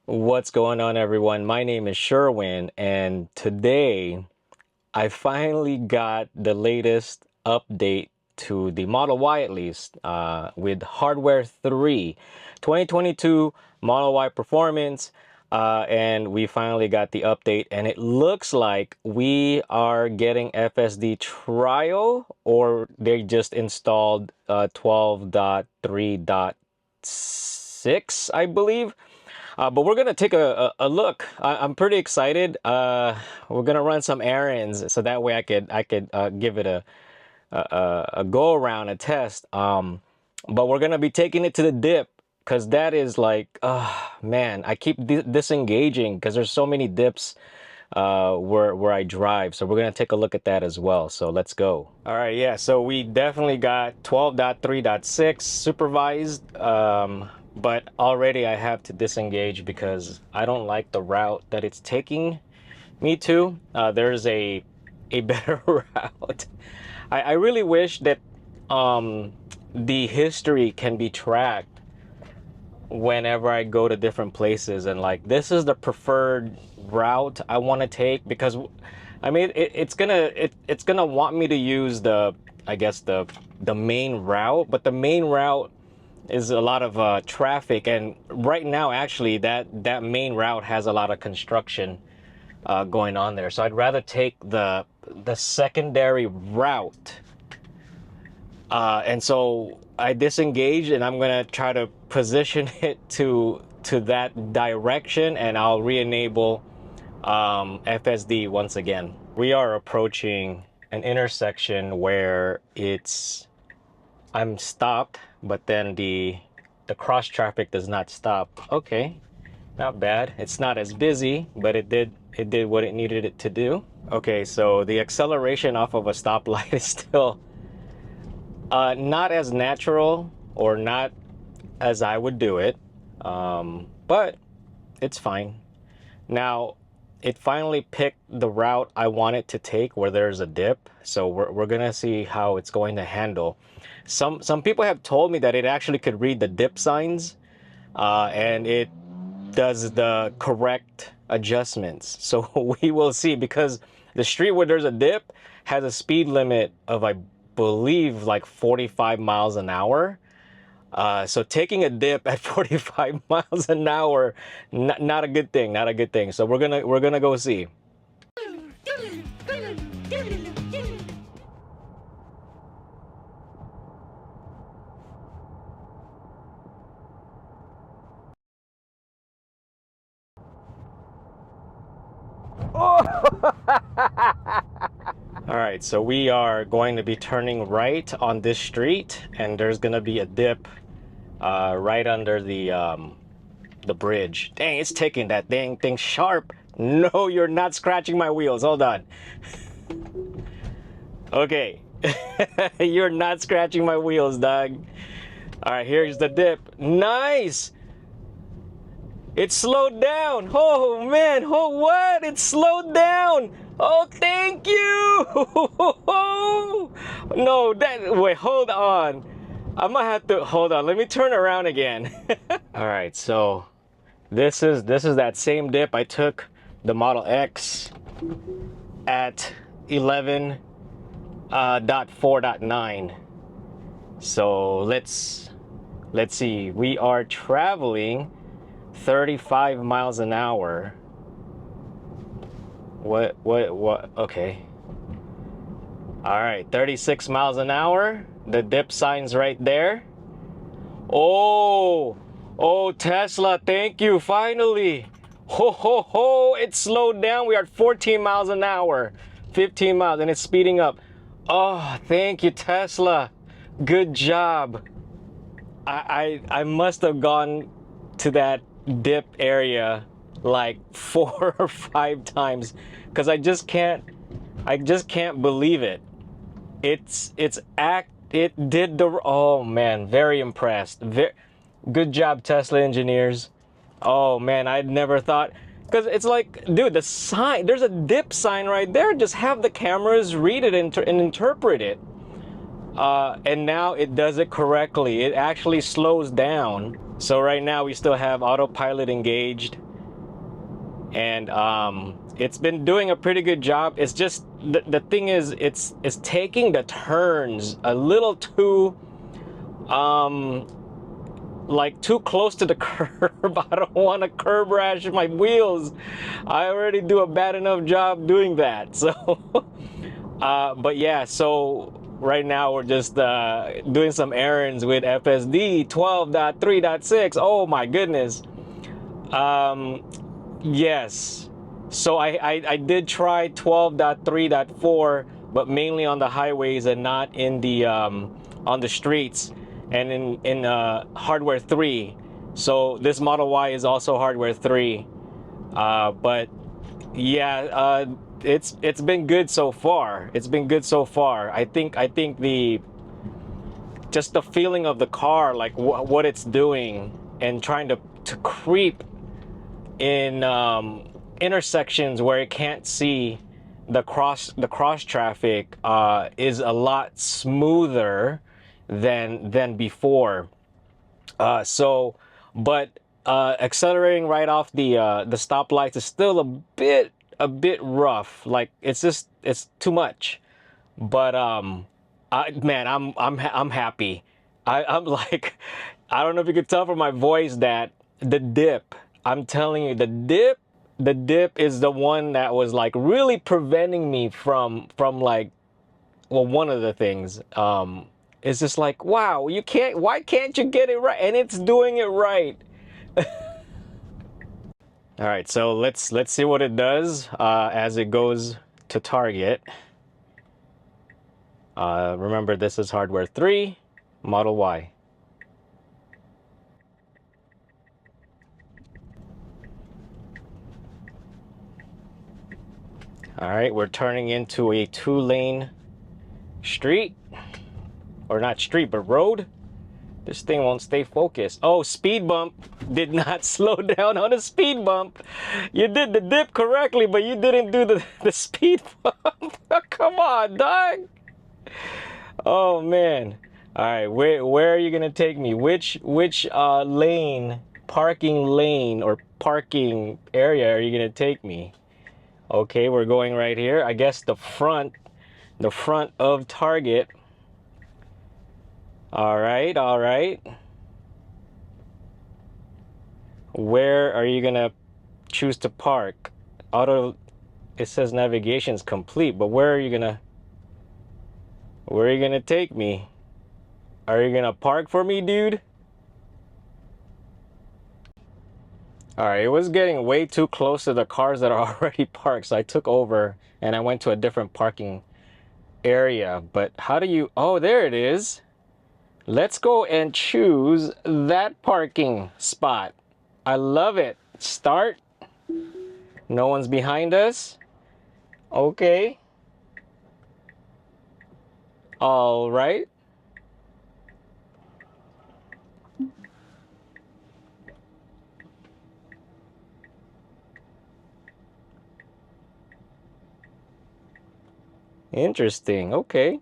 What's going on, everyone? My name is Sherwin, and today I finally got the latest update to the Model Y, at least, with Hardware 3, 2022 Model Y Performance, and we finally got the update, and it looks like we are getting FSD trial, or they just installed 12.3.6, I believe. But we're gonna take a look. I'm pretty excited. We're gonna run some errands so that way I could give it a go around, a test. But we're gonna be taking it to the dip because that is like, man, I keep disengaging because there's so many dips where I drive. So we're gonna take a look at that as well. So let's go. All right, yeah. So we definitely got 12.3.6 supervised. But already I have to disengage because I don't like the route that it's taking me to. There's a better route. I really wish that the history can be tracked whenever I go to different places, and like this is the preferred route I want to take because I mean it's gonna want me to use the, I guess, the main route, but the main route is a lot of traffic, and right now actually that main route has a lot of construction going on there. So I'd rather take the secondary route, and so I disengaged, and I'm gonna try to position it to that direction, and I'll re-enable FSD once again. We are approaching an intersection where I'm stopped, but then the cross traffic does not stop. Okay, not bad. It's not as busy, but it did what it needed it to do. Okay, so the acceleration off of a stoplight is still not as natural, or not as I would do it, but it's fine. Now, it finally picked the route I want it to take where there's a dip, so we're gonna see how it's going to handle. Some people have told me that it actually could read the dip signs, and it does the correct adjustments. So we will see, because the street where there's a dip has a speed limit of, I believe, like 45 miles an hour. So taking a dip at 45 miles an hour, not a good thing, not a good thing. So we're gonna go see. All right, so we are going to be turning right on this street, and there's gonna be a dip right under the bridge. Dang, it's taking that dang thing sharp. No, you're not scratching my wheels. Hold on. Okay, you're not scratching my wheels, dog. All right, here's the dip. Nice. It slowed down. Oh man, oh what? It slowed down. Oh, thank you. No, wait, hold on. I might have to, hold on. Let me turn around again. All right, so this is that same dip I took the Model X at 11.4.9. So let's see. We are traveling 35 miles an hour. What? Okay. All right, 36 miles an hour. The dip sign's right there. Oh, Tesla, thank you, finally. Ho, ho, ho, it slowed down. We are at 14 miles an hour, 15 miles, and it's speeding up. Oh, thank you, Tesla. Good job. I must have gone to that dip area like 4 or 5 times because I just can't believe it. It did the, oh man, very impressed. Good job, Tesla engineers. Oh man, I'd never thought, because it's like, dude, the sign, there's a dip sign right there. Just have the cameras read it and interpret it. And now it does it correctly. It actually slows down. So right now we still have autopilot engaged. and it's been doing a pretty good job. It's just the thing is, it's taking the turns a little too like too close to the curb. I don't want to curb rash my wheels. I already do a bad enough job doing that. So, but yeah, so right now we're just doing some errands with FSD 12.3.6. Oh my goodness. Um, yes. So I did try 12.3.4, but mainly on the highways and not in the on the streets, and in hardware 3. So this Model Y is also hardware 3. But yeah, it's been good so far. It's been good so far. I think the just the feeling of the car, like what it's doing, and trying to creep in intersections where it can't see the cross traffic, is a lot smoother than before. So, but accelerating right off the stoplights is still a bit rough. Like it's too much. But man, I'm happy. I'm like, I don't know if you could tell from my voice that the dip. I'm telling you, the dip is the one that was like really preventing me from like, well, one of the things. It's just like, wow, you can't. Why can't you get it right? And it's doing it right. All right, so let's see what it does as it goes to target. Remember, this is hardware 3, Model Y. All right, we're turning into a 2-lane street, or not street, but road. This thing won't stay focused. Oh, speed bump. Did not slow down on a speed bump. You did the dip correctly, but you didn't do the speed bump. Come on, dog. Oh man. All right, where are you gonna take me? Which lane, parking lane or parking area are you gonna take me? Okay, we're going right here. I guess the front of Target. All right, all right. Where are you gonna choose to park? It says navigation's complete, but where are you gonna take me? Are you gonna park for me, dude? All right, it was getting way too close to the cars that are already parked, so I took over and I went to a different parking area. But how do you, oh, there it is. Let's go and choose that parking spot. I love it. Start. No one's behind us. Okay. All right. Interesting. Okay.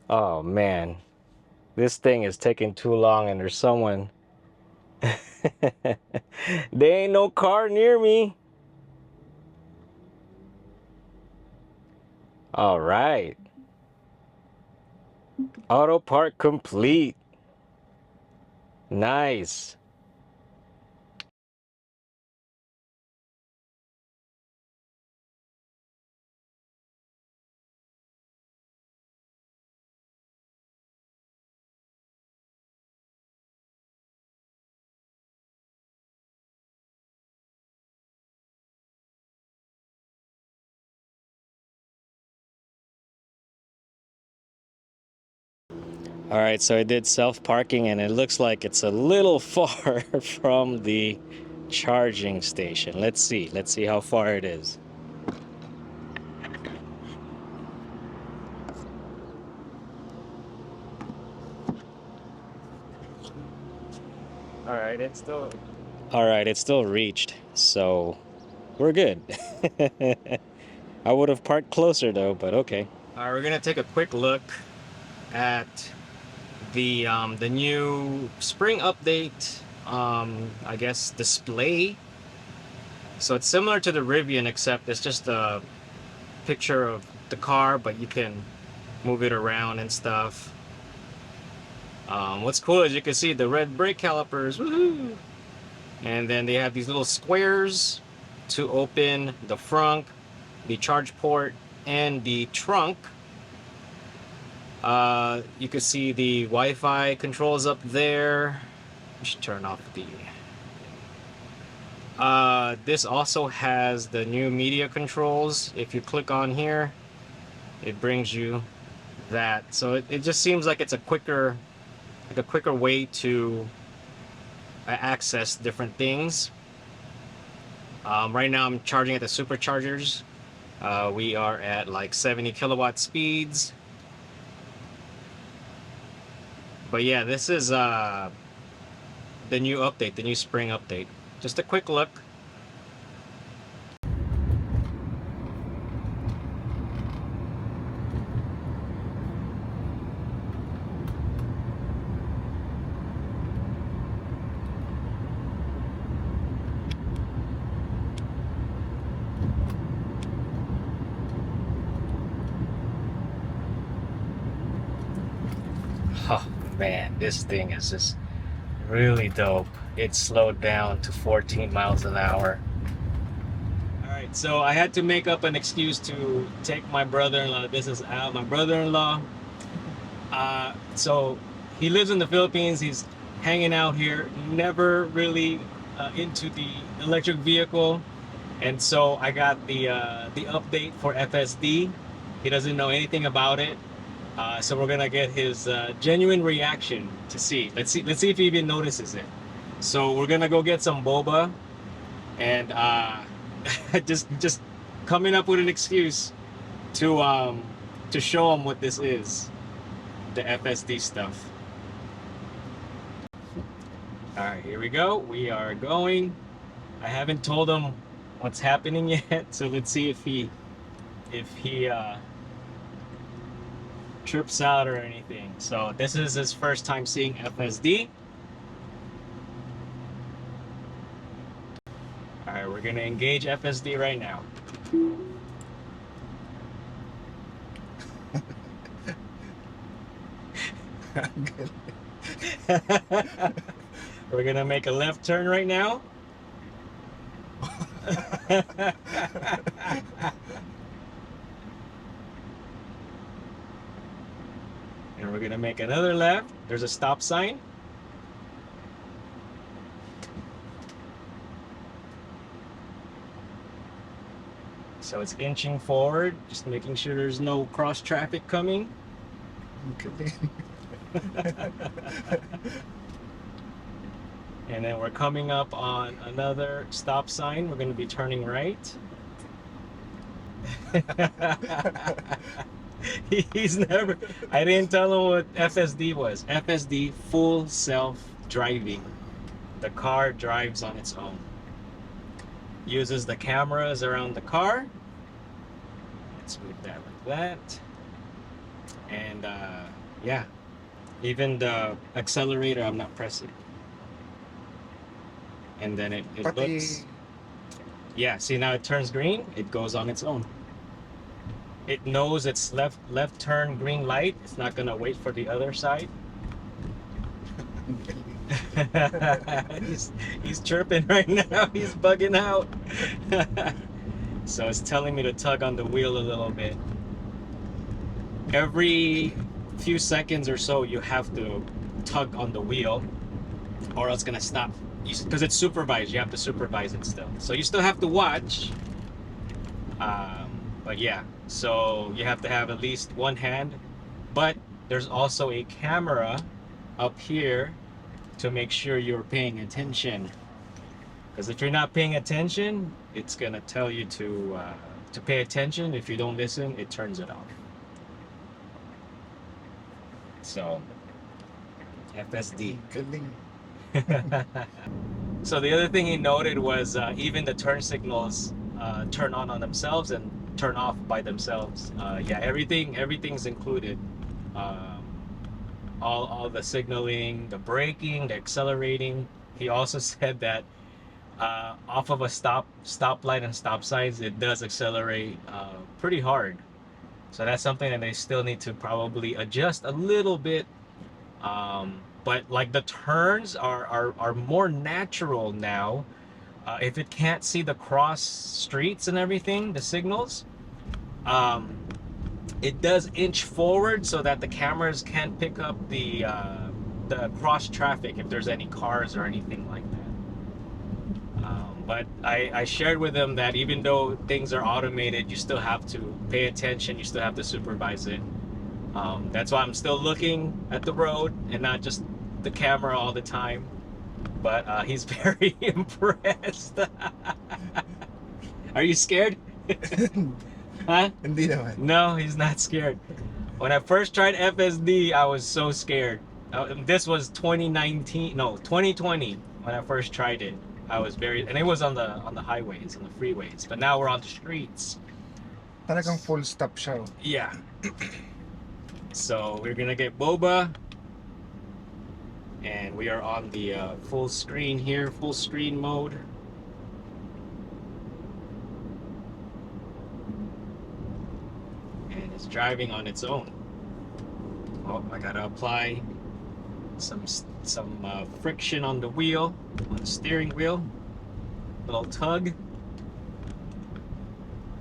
Oh man, this thing is taking too long and there's someone. There ain't no car near me. All right. Autopark complete. Nice. All right, so I did self-parking and it looks like it's a little far from the charging station. Let's see. Let's see how far it is. All right, it's still reached. So, we're good. I would have parked closer though, but okay. All right, we're gonna take a quick look at the new spring update. I guess display. So it's similar to the Rivian, except it's just a picture of the car, but you can move it around and stuff. What's cool is you can see the red brake calipers, woohoo! And then they have these little squares to open the front, the charge port, and the trunk. You can see the Wi-Fi controls up there. We should turn off the... this also has the new media controls. If you click on here, it brings you that. So it just seems like it's a quicker way to access different things. Right now I'm charging at the Superchargers. We are at like 70 kilowatt speeds. But yeah, this is the new update, the new spring update. Just a quick look. Oh man, this thing is just really dope. It slowed down to 14 miles an hour. Alright, so I had to make up an excuse to take my brother-in-law. This is Al, my brother-in-law. So he lives in the Philippines. He's hanging out here, never really into the electric vehicle. And so I got the update for FSD. He doesn't know anything about it. So we're gonna get his genuine reaction to see. Let's see if he even notices it. So we're gonna go get some boba, and just coming up with an excuse to show him what this is, the FSD stuff. All right, here we go. We are going. I haven't told him what's happening yet, so let's see if he trips out or anything. So this is his first time seeing FSD. All right, we're gonna engage FSD right now. We're gonna make a left turn right now. And we're gonna make another left. There's a stop sign. So it's inching forward, just making sure there's no cross traffic coming. Okay. And then we're coming up on another stop sign. We're gonna be turning right. He's never, I didn't tell him what FSD was. FSD, full self-driving. The car drives on its own. Uses the cameras around the car. Let's move that like that. And yeah, even the accelerator I'm not pressing. And then it looks, yeah, see now it turns green, it goes on its own. It knows it's left turn green light. It's not gonna wait for the other side. he's chirping right now. He's bugging out. So it's telling me to tug on the wheel a little bit. Every few seconds or so you have to tug on the wheel or else it's gonna stop. Because it's supervised, you have to supervise it still. So you still have to watch. But yeah, so you have to have at least one hand. But there's also a camera up here to make sure you're paying attention. Because if you're not paying attention, it's gonna tell you to pay attention. If you don't listen, it turns it off. So, FSD. So the other thing he noted was even the turn signals turn on themselves, and turn off by themselves. Yeah, everything's included. Um, all the signaling, the braking, the accelerating. He also said that off of a stoplight and stop signs, it does accelerate pretty hard. So that's something that they still need to probably adjust a little bit. But like the turns are more natural now. If it can't see the cross streets and everything, the signals, um, it does inch forward so that the cameras can pick up the cross traffic if there's any cars or anything like that. But I shared with them that even though things are automated, you still have to pay attention. You still have to supervise it. That's why I'm still looking at the road and not just the camera all the time. But he's very impressed. Are you scared? Huh? Hindi naman. No, he's not scared. When I first tried FSD, I was so scared. This was 2019, no, 2020 when I first tried it. I was very, and it was on the highways, on the freeways. But now we're on the streets. Talagang full stop siya. Yeah. So we're gonna get boba, and we are on the full screen here, full screen mode. And it's driving on its own. Oh, I gotta apply some friction on the wheel, on the steering wheel. Little tug.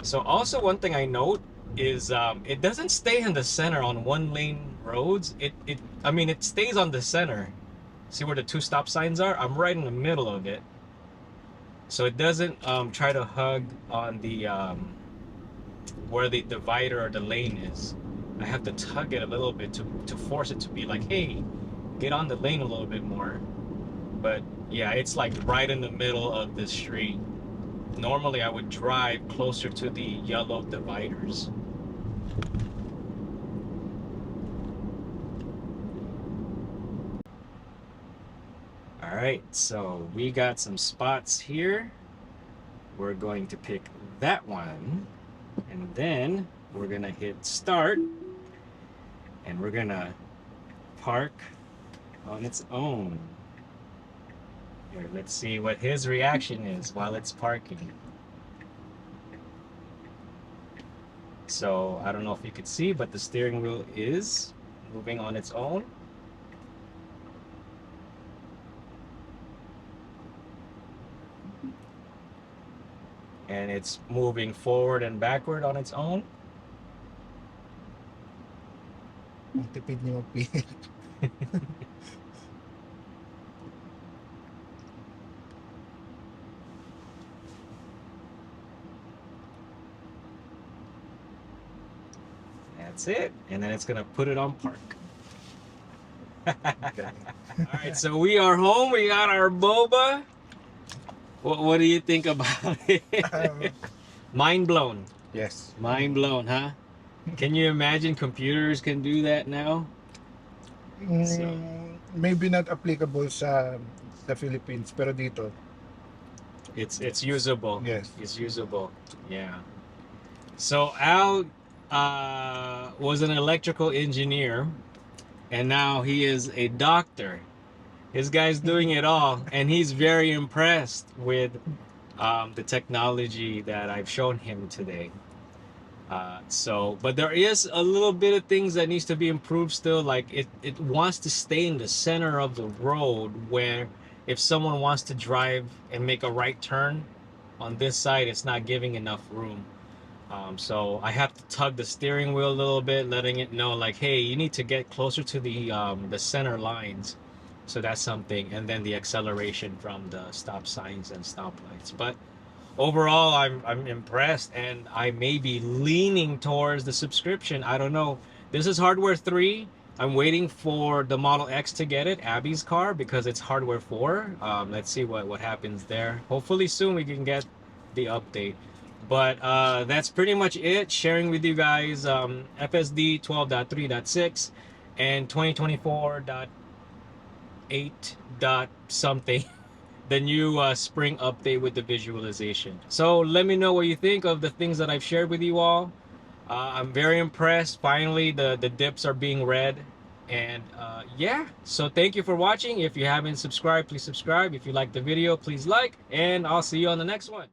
So also one thing I note is it doesn't stay in the center on one lane roads. I mean it stays on the center. See where the two stop signs are? I'm right in the middle of it. So it doesn't try to hug on the where the divider or the lane is. I have to tug it a little bit to force it to be like, hey, get on the lane a little bit more. But yeah, it's like right in the middle of the street. Normally I would drive closer to the yellow dividers. All right, so we got some spots here. We're going to pick that one, and then we're gonna hit start, and we're gonna park on its own. Here, let's see what his reaction is while it's parking. So I don't know if you could see, but the steering wheel is moving on its own. And it's moving forward and backward on its own. Ang tipid niyo magpihit. That's it. And then it's gonna put it on park. Okay. All right, so we are home. We got our boba. What do you think about it? Mind blown. Yes. Mind blown, huh? Can you imagine computers can do that now? So- Maybe not applicable sa Philippines, pero dito, It's usable. yes. It's usable. Yeah. So Al was an electrical engineer, and now he is a doctor. This guy's doing it all, and he's very impressed with the technology that I've shown him today. But there is a little bit of things that needs to be improved still. Like it wants to stay in the center of the road, where if someone wants to drive and make a right turn on this side, it's not giving enough room. So I have to tug the steering wheel a little bit, letting it know like, hey, you need to get closer to the center lines. So that's something. And then the acceleration from the stop signs and stoplights. But overall, I'm impressed, and I may be leaning towards the subscription. I don't know. This is hardware 3. I'm waiting for the Model X to get it, Abby's car, because it's hardware 4. Let's see what happens there. Hopefully soon we can get the update. But that's pretty much it. Sharing with you guys FSD 12.3.6 and 2024.8 dot something the new spring update with the visualization. So let me know what you think of the things that I've shared with you all. I'm very impressed. Finally, the dips are being read. And yeah, so thank you for watching. If you haven't subscribed, please subscribe. If you like the video, please like. And I'll see you on the next one.